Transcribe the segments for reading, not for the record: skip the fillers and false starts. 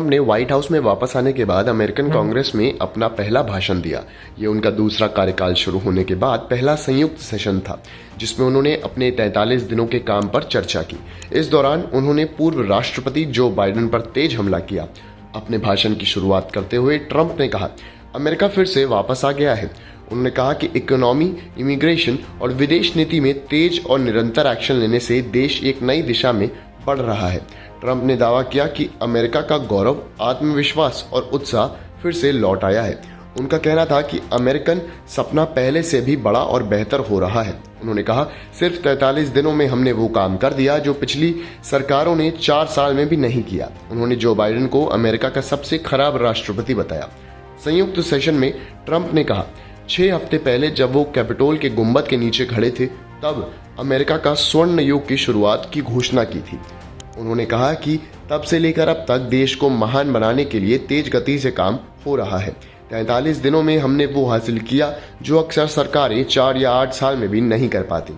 ने white house में वापस आने के बाद अमेरिकन कांग्रेस में अपना पहला भाषण दिया। ये उनका दूसरा कार्यकाल शुरू होने के बाद पहला संयुक्त सेशन था, जिसमें उन्होंने अपने 43 दिनों के काम पर चर्चा की। इस दौरान उन्होंने पूर्व राष्ट्रपति जो बाइडेन पर तेज हमला किया। अपने भाषण की शुरुआत करते हुए ट्रंप ने कहा, अमेरिका फिर से वापस आ गया है। उन्होंने कहा कि इकोनॉमी, इमिग्रेशन और विदेश नीति में तेज और निरंतर एक्शन लेने से देश एक नई दिशा में बढ़ रहा है। ट्रंप ने दावा किया कि अमेरिका का गौरव, आत्मविश्वास और उत्साह फिर से लौट आया है। उनका कहना था कि अमेरिकन सपना पहले से भी बड़ा और बेहतर हो रहा है। उन्होंने कहा, सिर्फ 43 दिनों में हमने वो काम कर दिया जो पिछली सरकारों ने 4 साल में भी नहीं किया। उन्होंने जो बाइडेन को अमेरिका का सबसे खराब राष्ट्रपति बताया। संयुक्त सेशन में ट्रंप ने कहा, 6 हफ्ते पहले जब वो कैपिटोल के गुंबद के नीचे खड़े थे, तब अमेरिका का स्वर्ण युग की शुरुआत की घोषणा की थी। उन्होंने कहा कि तब से लेकर अब तक देश को महान बनाने के लिए तेज गति से काम हो रहा है। 43 दिनों में हमने वो हासिल किया जो अक्सर सरकारें 4 या 8 साल में भी नहीं कर पाती।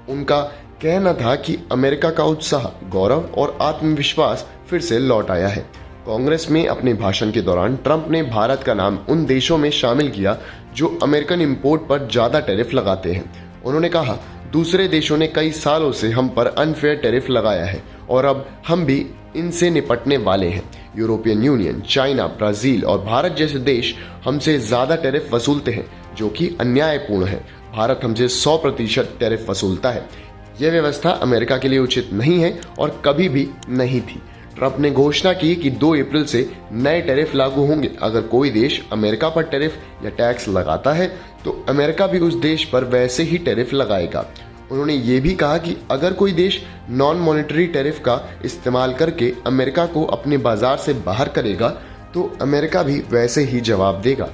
उनका कहना था कि अमेरिका का उत्साह, गौरव और आत्मविश्वास फिर से लौट आया है। कांग्रेस में अपने भाषण के दौरान ट्रंप ने भारत का नाम उन देशों में शामिल किया जो अमेरिकन इंपोर्ट पर ज्यादा टैरिफ लगाते हैं। उन्होंने कहा, दूसरे देशों ने कई सालों से हम पर अनफेयर टैरिफ लगाया है और अब हम भी इनसे निपटने वाले हैं। यूरोपियन यूनियन, चाइना, ब्राजील और भारत जैसे देश हमसे ज्यादा टैरिफ वसूलते हैं, जो कि अन्यायपूर्ण है। भारत हमसे 100% टैरिफ वसूलता है। यह व्यवस्था अमेरिका के लिए उचित नहीं है और कभी भी नहीं थी। ट्रंप ने घोषणा की कि 2 अप्रैल से नए टैरिफ लागू होंगे। अगर कोई देश अमेरिका पर टैरिफ या टैक्स लगाता है तो अमेरिका भी उस देश पर वैसे ही टैरिफ लगाएगा। उन्होंने ये भी कहा कि अगर कोई देश नॉन मॉनेटरी टैरिफ का इस्तेमाल करके अमेरिका को अपने बाजार से बाहर करेगा तो अमेरिका भी वैसे ही जवाब देगा।